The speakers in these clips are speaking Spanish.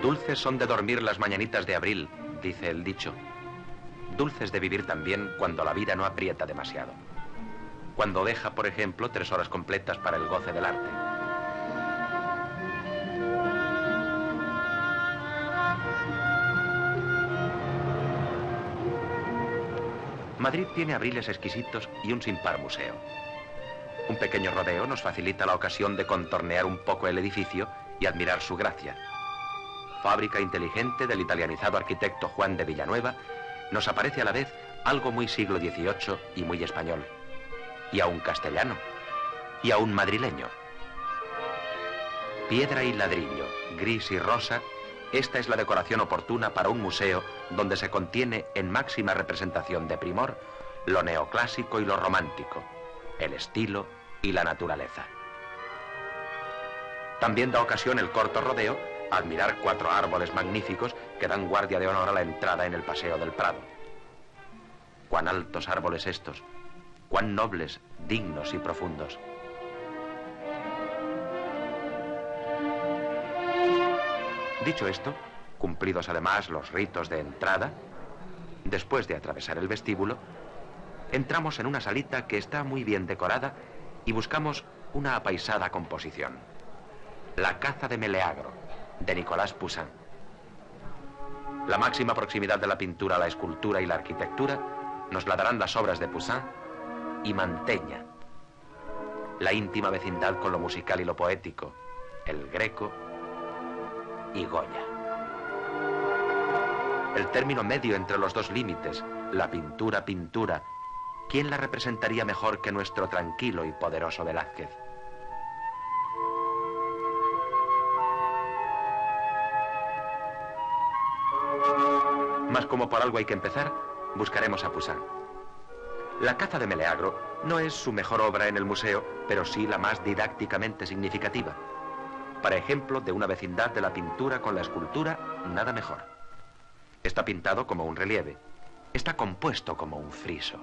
Dulces son de dormir las mañanitas de abril, dice el dicho. Dulces de vivir también cuando la vida no aprieta demasiado. Cuando deja, por ejemplo, 3 horas completas para el goce del arte. Madrid tiene abriles exquisitos y un sin par museo. Un pequeño rodeo nos facilita la ocasión de contornear un poco el edificio y admirar su gracia. Fábrica inteligente del italianizado arquitecto Juan de Villanueva, nos aparece a la vez algo muy siglo XVIII y muy español. Y aún castellano. Y aún madrileño. Piedra y ladrillo, gris y rosa, esta es la decoración oportuna para un museo donde se contiene en máxima representación de primor lo neoclásico y lo romántico, el estilo y la naturaleza. También da ocasión el corto rodeo a admirar 4 árboles magníficos que dan guardia de honor a la entrada en el Paseo del Prado. Cuán altos árboles estos, cuán nobles, dignos y profundos. Dicho esto, cumplidos además los ritos de entrada, después de atravesar el vestíbulo, entramos en una salita que está muy bien decorada y buscamos una apaisada composición. La caza de Meleagro, de Nicolas Poussin. La máxima proximidad de la pintura a la escultura y la arquitectura nos la darán las obras de Poussin y Mantegna. La íntima vecindad con lo musical y lo poético, el Greco y Goya. El término medio entre los dos límites, la pintura, ¿quién la representaría mejor que nuestro tranquilo y poderoso Velázquez? Mas como por algo hay que empezar, buscaremos a Poussin. La caza de Meleagro no es su mejor obra en el museo, pero sí la más didácticamente significativa. Para ejemplo de una vecindad de la pintura con la escultura, nada mejor. Está pintado como un relieve, está compuesto como un friso.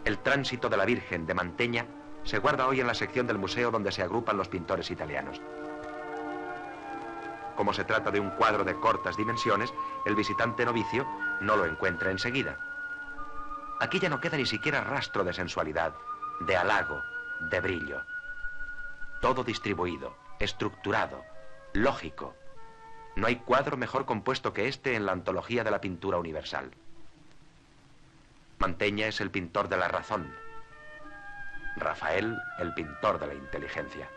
El tránsito de la Virgen de Mantegna se guarda hoy en la sección del museo donde se agrupan los pintores italianos. Como se trata de un cuadro de cortas dimensiones, el visitante novicio no lo encuentra enseguida. Aquí ya no queda ni siquiera rastro de sensualidad, de halago, de brillo. Todo distribuido, estructurado, lógico. No hay cuadro mejor compuesto que este en la antología de la pintura universal. Mantegna es el pintor de la razón. Rafael, el pintor de la inteligencia.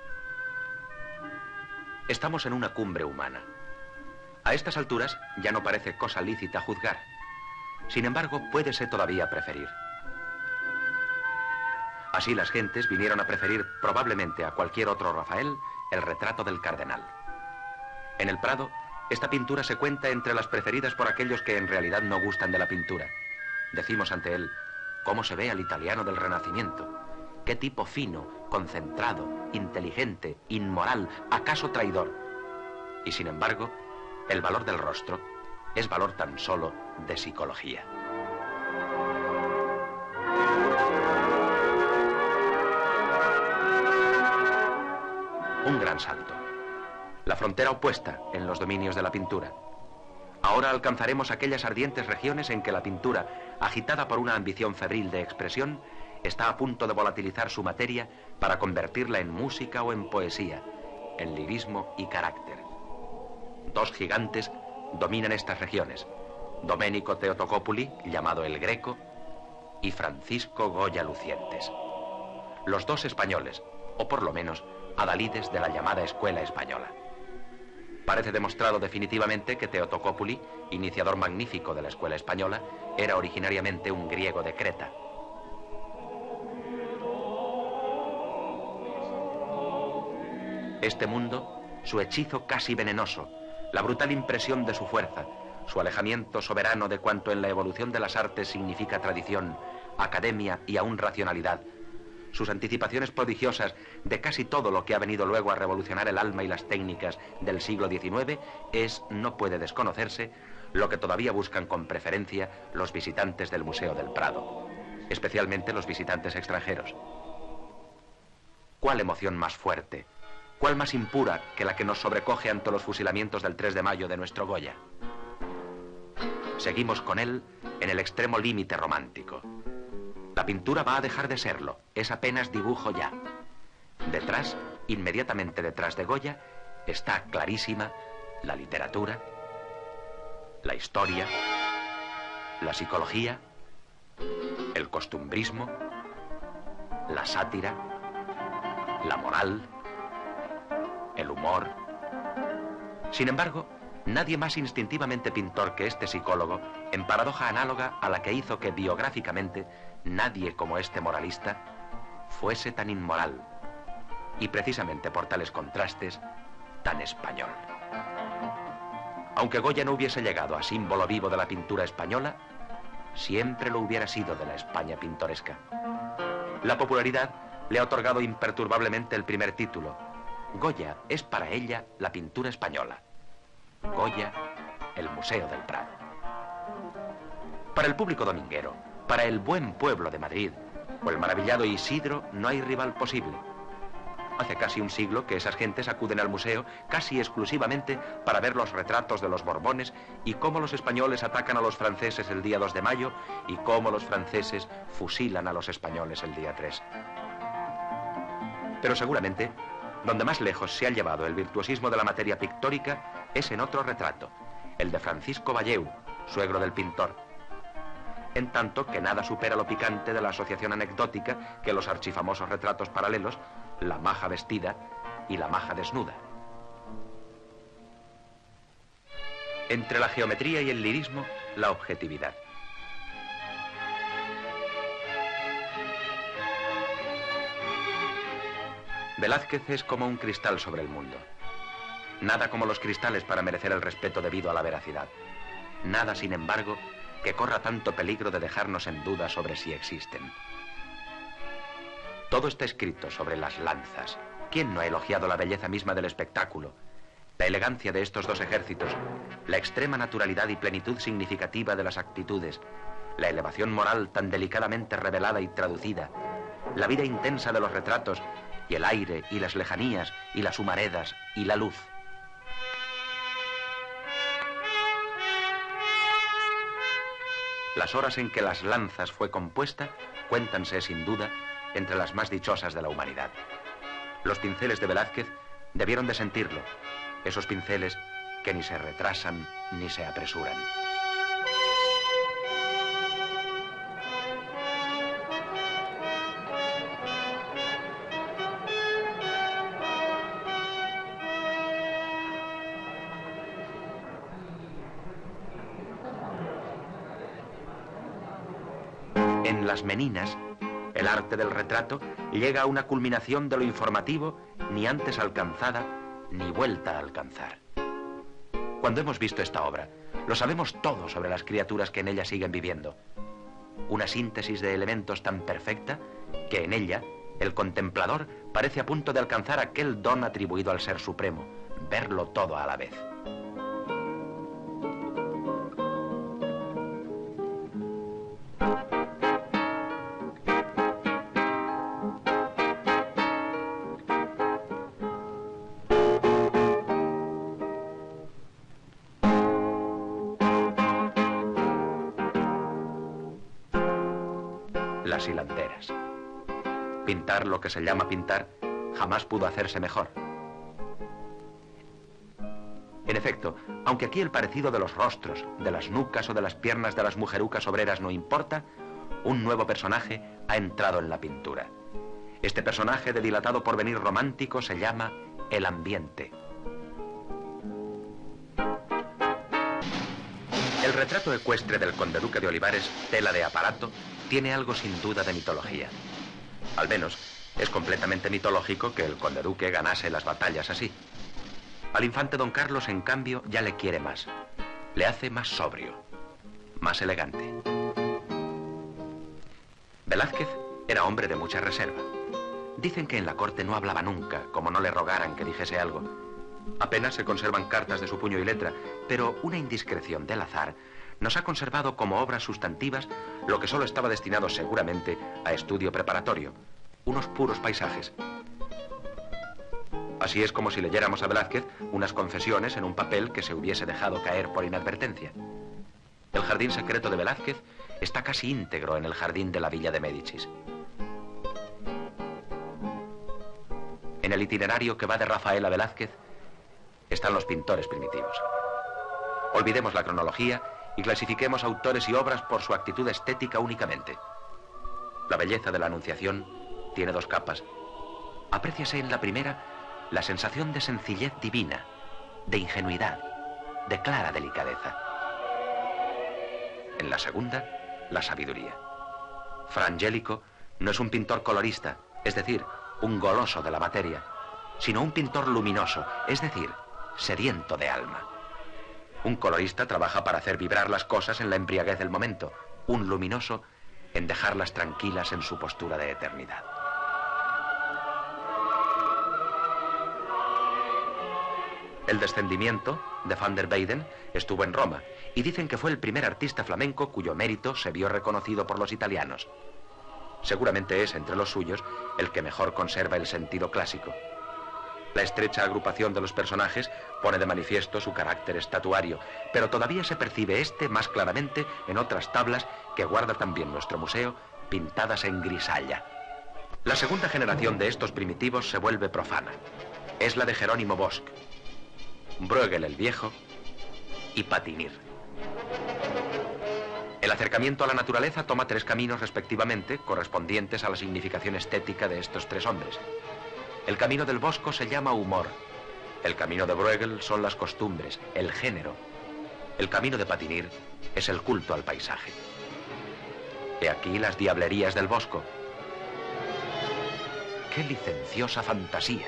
Estamos en una cumbre humana. A estas alturas ya no parece cosa lícita juzgar. Sin embargo, puédese todavía preferir. Así las gentes vinieron a preferir probablemente a cualquier otro Rafael el retrato del cardenal. En el Prado, esta pintura se cuenta entre las preferidas por aquellos que en realidad no gustan de la pintura. Decimos ante él, ¿cómo se ve al italiano del Renacimiento? ¿Qué tipo fino, concentrado, inteligente, inmoral, acaso traidor? Y sin embargo, el valor del rostro es valor tan solo de psicología. Un gran salto. La frontera opuesta en los dominios de la pintura. Ahora alcanzaremos aquellas ardientes regiones en que la pintura, agitada por una ambición febril de expresión, está a punto de volatilizar su materia para convertirla en música o en poesía, en lirismo y carácter. 2 gigantes dominan estas regiones: Domenico Theotocopuli, llamado el Greco, y Francisco Goya Lucientes. Los 2 españoles, o por lo menos adalides de la llamada Escuela Española. Parece demostrado definitivamente que Theotocopuli, iniciador magnífico de la Escuela Española, era originariamente un griego de Creta. Este mundo, su hechizo casi venenoso, la brutal impresión de su fuerza, su alejamiento soberano de cuanto en la evolución de las artes significa tradición, academia y aún racionalidad, sus anticipaciones prodigiosas de casi todo lo que ha venido luego a revolucionar el alma y las técnicas del siglo XIX no puede desconocerse, lo que todavía buscan con preferencia los visitantes del Museo del Prado, especialmente los visitantes extranjeros. ¿Cuál emoción más fuerte, ¿Cuál más impura que la que nos sobrecoge ante los fusilamientos del 3 de mayo de nuestro Goya? Seguimos con él en el extremo límite romántico. La pintura va a dejar de serlo, es apenas dibujo ya. Detrás, inmediatamente detrás de Goya, está clarísima la literatura, la historia, la psicología, el costumbrismo, la sátira, la moral, el humor. Sin embargo, nadie más instintivamente pintor que este psicólogo, en paradoja análoga a la que hizo que biográficamente nadie como este moralista fuese tan inmoral, y precisamente por tales contrastes, tan español. Aunque Goya no hubiese llegado a símbolo vivo de la pintura española, siempre lo hubiera sido de la España pintoresca. La popularidad le ha otorgado imperturbablemente el primer título. Goya es para ella la pintura española. Goya, el Museo del Prado. Para el público dominguero, para el buen pueblo de Madrid o el maravillado Isidro, no hay rival posible. Hace casi un siglo que esas gentes acuden al museo casi exclusivamente para ver los retratos de los Borbones y cómo los españoles atacan a los franceses el día 2 de mayo y cómo los franceses fusilan a los españoles el día 3. Pero seguramente, donde más lejos se ha llevado el virtuosismo de la materia pictórica es en otro retrato, el de Francisco Valleu, suegro del pintor. En tanto que nada supera lo picante de la asociación anecdótica que los archifamosos retratos paralelos, la maja vestida y la maja desnuda. Entre la geometría y el lirismo, la objetividad. Velázquez es como un cristal sobre el mundo. Nada como los cristales para merecer el respeto debido a la veracidad. Nada, sin embargo, que corra tanto peligro de dejarnos en duda sobre si existen. Todo está escrito sobre las lanzas. ¿Quién no ha elogiado la belleza misma del espectáculo? La elegancia de estos dos ejércitos, la extrema naturalidad y plenitud significativa de las actitudes, la elevación moral tan delicadamente revelada y traducida, la vida intensa de los retratos y el aire y las lejanías y las humaredas y la luz. Las horas en que Las Lanzas fue compuesta cuéntanse sin duda entre las más dichosas de la humanidad. Los pinceles de Velázquez debieron de sentirlo, esos pinceles que ni se retrasan ni se apresuran. En Las Meninas, el arte del retrato llega a una culminación de lo informativo ni antes alcanzada ni vuelta a alcanzar. Cuando hemos visto esta obra, lo sabemos todo sobre las criaturas que en ella siguen viviendo. Una síntesis de elementos tan perfecta que en ella el contemplador parece a punto de alcanzar aquel don atribuido al Ser Supremo, verlo todo a la vez. Las hilanderas. Pintar lo que se llama pintar jamás pudo hacerse mejor. En efecto, aunque aquí el parecido de los rostros, de las nucas o de las piernas de las mujerucas obreras no importa, un nuevo personaje ha entrado en la pintura. Este personaje de dilatado porvenir romántico se llama el ambiente. El retrato ecuestre del conde duque de Olivares, tela de aparato, tiene algo sin duda de mitología. Al menos, es completamente mitológico que el conde duque ganase las batallas así. Al infante don Carlos, en cambio, ya le quiere más. Le hace más sobrio, más elegante. Velázquez era hombre de mucha reserva. Dicen que en la corte no hablaba nunca, como no le rogaran que dijese algo. Apenas se conservan cartas de su puño y letra, pero una indiscreción del azar nos ha conservado como obras sustantivas lo que solo estaba destinado seguramente a estudio preparatorio, unos puros paisajes. Así es como si leyéramos a Velázquez unas confesiones en un papel que se hubiese dejado caer por inadvertencia. El jardín secreto de Velázquez está casi íntegro en el jardín de la Villa de Médicis. En el itinerario que va de Rafael a Velázquez están los pintores primitivos. Olvidemos la cronología y clasifiquemos autores y obras por su actitud estética únicamente. La belleza de la Anunciación tiene dos capas. Apréciase en la primera la sensación de sencillez divina, de ingenuidad, de clara delicadeza. En la segunda, la sabiduría. Fra Angelico no es un pintor colorista, es decir, un goloso de la materia, sino un pintor luminoso, es decir, sediento de alma. Un colorista trabaja para hacer vibrar las cosas en la embriaguez del momento, un luminoso en dejarlas tranquilas en su postura de eternidad. El Descendimiento, de Van der Weyden, estuvo en Roma y dicen que fue el primer artista flamenco cuyo mérito se vio reconocido por los italianos. Seguramente es, entre los suyos, el que mejor conserva el sentido clásico. La estrecha agrupación de los personajes pone de manifiesto su carácter estatuario, pero todavía se percibe este más claramente en otras tablas que guarda también nuestro museo, pintadas en grisalla. La segunda generación de estos primitivos se vuelve profana. Es la de Jerónimo Bosch, Bruegel el Viejo y Patinir. El acercamiento a la naturaleza toma tres caminos respectivamente, correspondientes a la significación estética de estos tres hombres. El camino del Bosco se llama humor. El camino de Bruegel son las costumbres, el género. El camino de Patinir es el culto al paisaje. He aquí las diablerías del Bosco. ¡Qué licenciosa fantasía!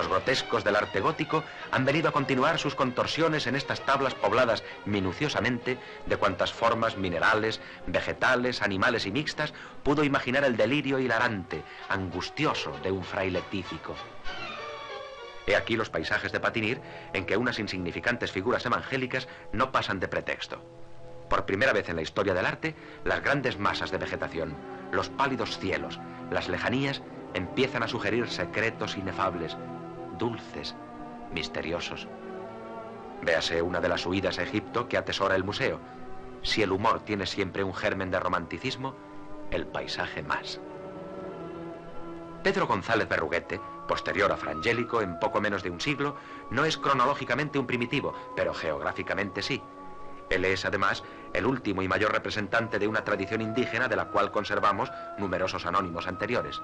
Los grotescos del arte gótico han venido a continuar sus contorsiones en estas tablas pobladas minuciosamente de cuantas formas minerales, vegetales, animales y mixtas pudo imaginar el delirio hilarante, angustioso de un fraile tífico. He aquí los paisajes de Patinir en que unas insignificantes figuras evangélicas no pasan de pretexto. Por primera vez en la historia del arte, las grandes masas de vegetación, los pálidos cielos, las lejanías empiezan a sugerir secretos inefables, dulces, misteriosos. Véase una de las huidas a Egipto que atesora el museo. Si el humor tiene siempre un germen de romanticismo, el paisaje más. Pedro González Berruguete, posterior a Fra Angelico en poco menos de un siglo, no es cronológicamente un primitivo, pero geográficamente sí. Él es, además, el último y mayor representante de una tradición indígena de la cual conservamos numerosos anónimos anteriores.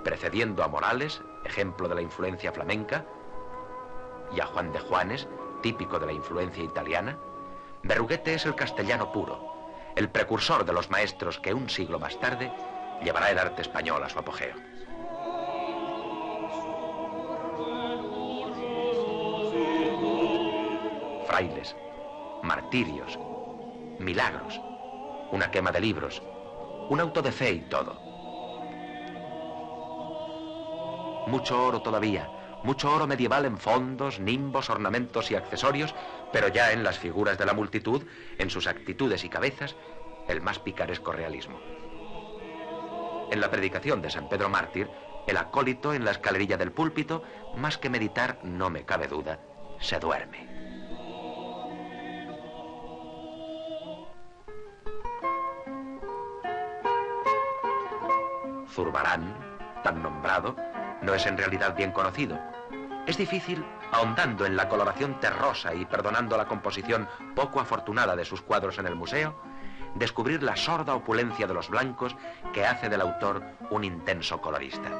Precediendo a Morales, ejemplo de la influencia flamenca, y a Juan de Juanes, típico de la influencia italiana, Berruguete es el castellano puro, el precursor de los maestros que un siglo más tarde llevará el arte español a su apogeo. Frailes, martirios, milagros, una quema de libros, un auto de fe y todo. Mucho oro todavía, mucho oro medieval en fondos, nimbos, ornamentos y accesorios, pero ya en las figuras de la multitud, en sus actitudes y cabezas, el más picaresco realismo. En la predicación de San Pedro Mártir, el acólito en la escalerilla del púlpito, más que meditar, no me cabe duda, se duerme. Zurbarán, tan nombrado, no es en realidad bien conocido. Es difícil, ahondando en la coloración terrosa y perdonando la composición poco afortunada de sus cuadros en el museo, descubrir la sorda opulencia de los blancos que hace del autor un intenso colorista.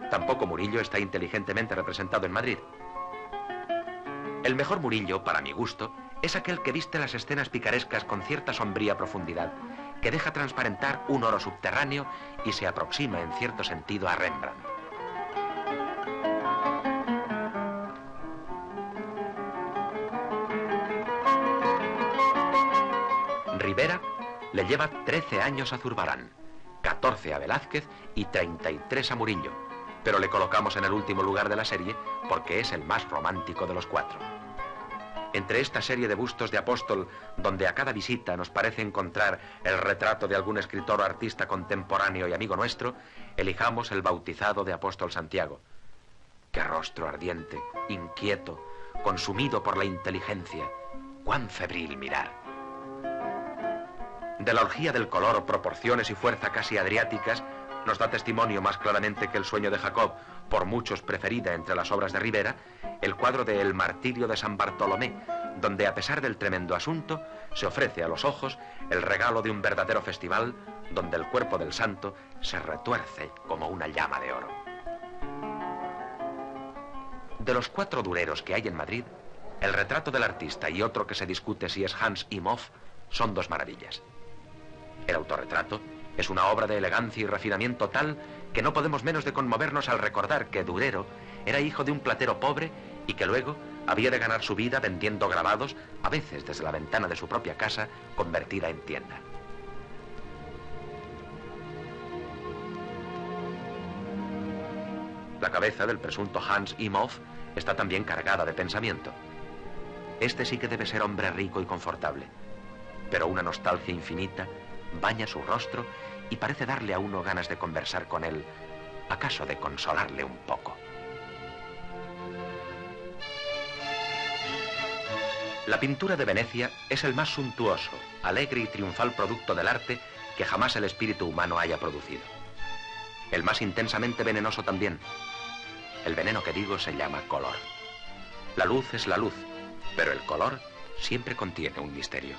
Tampoco Murillo está inteligentemente representado en Madrid. El mejor Murillo, para mi gusto, es aquel que viste las escenas picarescas con cierta sombría profundidad, que deja transparentar un oro subterráneo y se aproxima en cierto sentido a Rembrandt. Rivera le lleva 13 años a Zurbarán, 14 a Velázquez y 33 a Murillo, pero le colocamos en el último lugar de la serie porque es el más romántico de los cuatro. Entre esta serie de bustos de apóstol, donde a cada visita nos parece encontrar el retrato de algún escritor o artista contemporáneo y amigo nuestro, elijamos el bautizado de apóstol Santiago. Qué rostro ardiente, inquieto, consumido por la inteligencia. Cuán febril mirar. De la orgía del color, proporciones y fuerza casi adriáticas, nos da testimonio más claramente que el sueño de Jacob, por muchos preferida entre las obras de Ribera, el cuadro de El martirio de San Bartolomé, donde a pesar del tremendo asunto, se ofrece a los ojos el regalo de un verdadero festival, donde el cuerpo del santo se retuerce como una llama de oro. De los 4 dureros que hay en Madrid, el retrato del artista y otro que se discute si es Hans Imhoff son 2 maravillas. El autorretrato es una obra de elegancia y refinamiento tal que no podemos menos de conmovernos al recordar que Durero era hijo de un platero pobre y que luego había de ganar su vida vendiendo grabados, a veces desde la ventana de su propia casa, convertida en tienda. La cabeza del presunto Hans Imhoff está también cargada de pensamiento. Este sí que debe ser hombre rico y confortable, pero una nostalgia infinita baña su rostro y parece darle a uno ganas de conversar con él, acaso de consolarle un poco. La pintura de Venecia es el más suntuoso, alegre y triunfal producto del arte que jamás el espíritu humano haya producido. El más intensamente venenoso también. El veneno que digo se llama color. La luz es la luz, pero el color siempre contiene un misterio.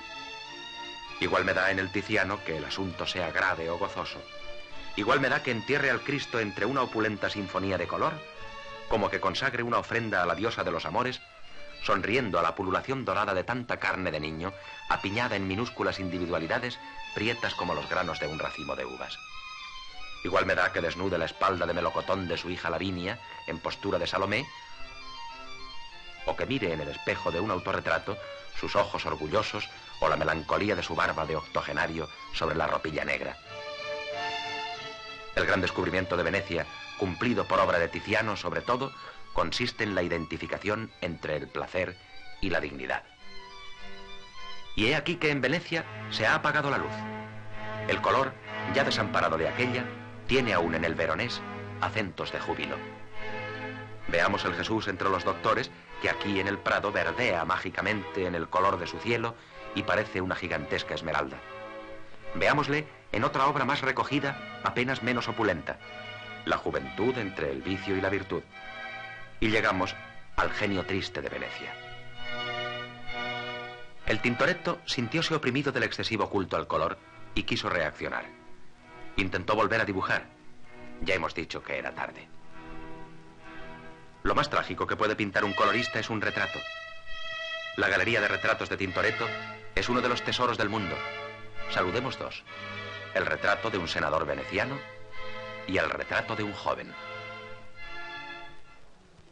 Igual me da en el Tiziano que el asunto sea grave o gozoso. Igual me da que entierre al Cristo entre una opulenta sinfonía de color, como que consagre una ofrenda a la diosa de los amores, sonriendo a la pululación dorada de tanta carne de niño, apiñada en minúsculas individualidades, prietas como los granos de un racimo de uvas. Igual me da que desnude la espalda de melocotón de su hija Lavinia, en postura de Salomé, o que mire en el espejo de un autorretrato sus ojos orgullosos o la melancolía de su barba de octogenario sobre la ropilla negra. El gran descubrimiento de Venecia, cumplido por obra de Tiziano sobre todo, consiste en la identificación entre el placer y la dignidad. Y he aquí que en Venecia se ha apagado la luz. El color, ya desamparado de aquella, tiene aún en el veronés acentos de júbilo. Veamos el Jesús entre los doctores, que aquí en el Prado verdea mágicamente en el color de su cielo y parece una gigantesca esmeralda. Veámosle en otra obra más recogida, apenas menos opulenta, La juventud entre el vicio y la virtud. Y llegamos al genio triste de Venecia. El Tintoretto sintióse oprimido del excesivo culto al color y quiso reaccionar. Intentó volver a dibujar. Ya hemos dicho que era tarde. Lo más trágico que puede pintar un colorista es un retrato. La galería de retratos de Tintoretto es uno de los tesoros del mundo. Saludemos 2. El retrato de un senador veneciano y el retrato de un joven.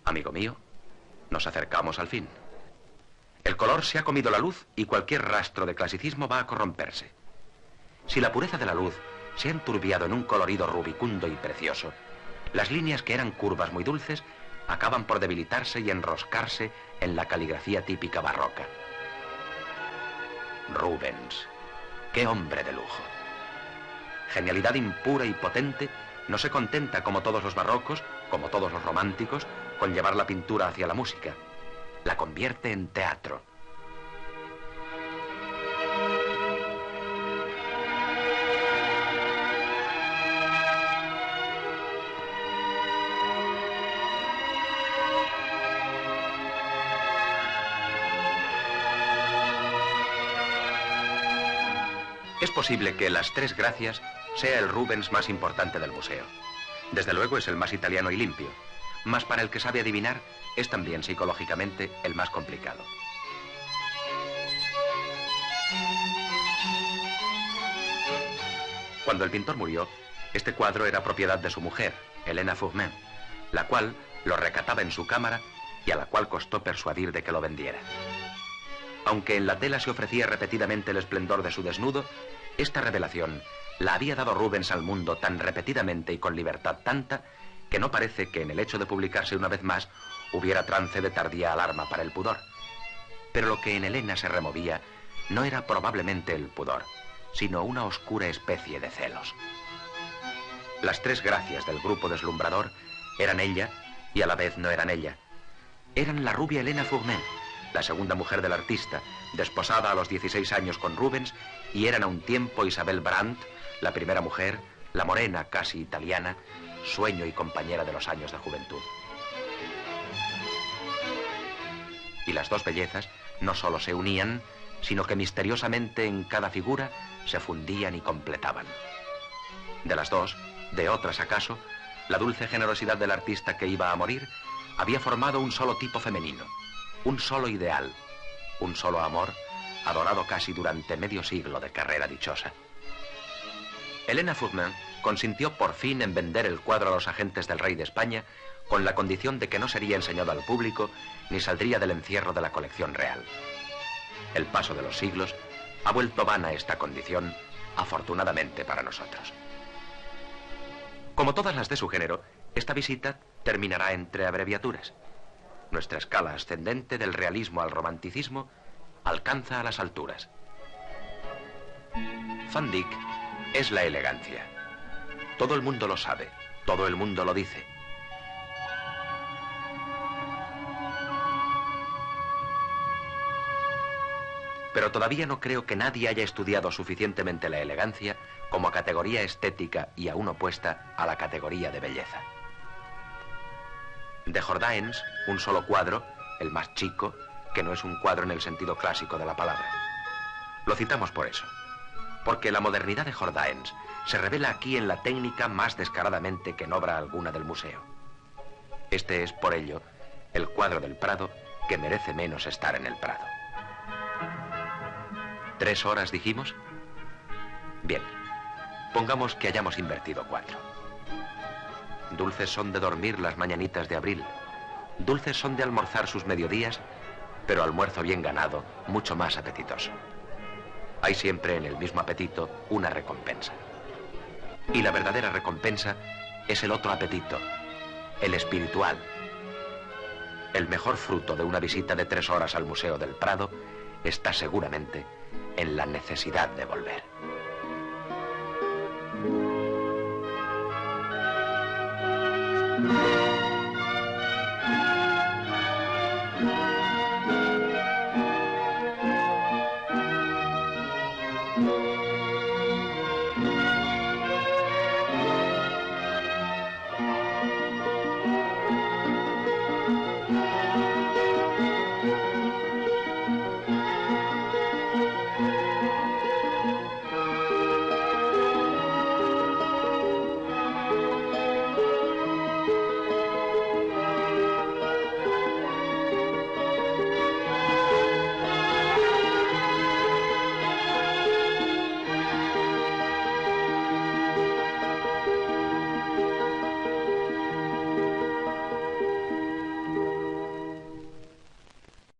Amigo mío, nos acercamos al fin. El color se ha comido la luz y cualquier rastro de clasicismo va a corromperse. Si la pureza de la luz se ha enturbiado en un colorido rubicundo y precioso, las líneas que eran curvas muy dulces acaban por debilitarse y enroscarse en la caligrafía típica barroca. Rubens, qué hombre de lujo. Genialidad impura y potente, no se contenta como todos los barrocos, como todos los románticos, con llevar la pintura hacia la música. La convierte en teatro. Es posible que Las Tres Gracias sea el Rubens más importante del museo. Desde luego es el más italiano y limpio, mas para el que sabe adivinar es también psicológicamente el más complicado. Cuando el pintor murió, este cuadro era propiedad de su mujer, Helena Fourmin, la cual lo recataba en su cámara y a la cual costó persuadir de que lo vendiera. Aunque en la tela se ofrecía repetidamente el esplendor de su desnudo, esta revelación la había dado Rubens al mundo tan repetidamente y con libertad tanta que no parece que en el hecho de publicarse una vez más hubiera trance de tardía alarma para el pudor. Pero lo que en Helena se removía no era probablemente el pudor, sino una oscura especie de celos. Las tres gracias del grupo deslumbrador eran ella y a la vez no eran ella. Eran la rubia Helena Fournet, la segunda mujer del artista, desposada a los 16 años con Rubens, y eran a un tiempo Isabel Brandt, la primera mujer, la morena casi italiana, sueño y compañera de los años de juventud. Y las dos bellezas no solo se unían, sino que misteriosamente en cada figura se fundían y completaban. De las dos, de otras acaso, la dulce generosidad del artista que iba a morir había formado un solo tipo femenino, un solo ideal, un solo amor, adorado casi durante medio siglo de carrera dichosa. Helena Fournet consintió por fin en vender el cuadro a los agentes del rey de España con la condición de que no sería enseñado al público ni saldría del encierro de la colección real. El paso de los siglos ha vuelto vana esta condición, afortunadamente para nosotros. Como todas las de su género, esta visita terminará entre abreviaturas. Nuestra escala ascendente del realismo al romanticismo alcanza a las alturas. Van Dyck es la elegancia. Todo el mundo lo sabe, todo el mundo lo dice. Pero todavía no creo que nadie haya estudiado suficientemente la elegancia como categoría estética y aún opuesta a la categoría de belleza. De Jordaens, un solo cuadro, el más chico, que no es un cuadro en el sentido clásico de la palabra. Lo citamos por eso, porque la modernidad de Jordaens se revela aquí en la técnica más descaradamente que en obra alguna del museo. Este es, por ello, el cuadro del Prado que merece menos estar en el Prado. 3 horas, dijimos. Bien, pongamos que hayamos invertido 4. Dulces son de dormir las mañanitas de abril, dulces son de almorzar sus mediodías, pero almuerzo bien ganado, mucho más apetitoso. Hay siempre en el mismo apetito una recompensa. Y la verdadera recompensa es el otro apetito, el espiritual. El mejor fruto de una visita de 3 horas al Museo del Prado está seguramente en la necesidad de volver.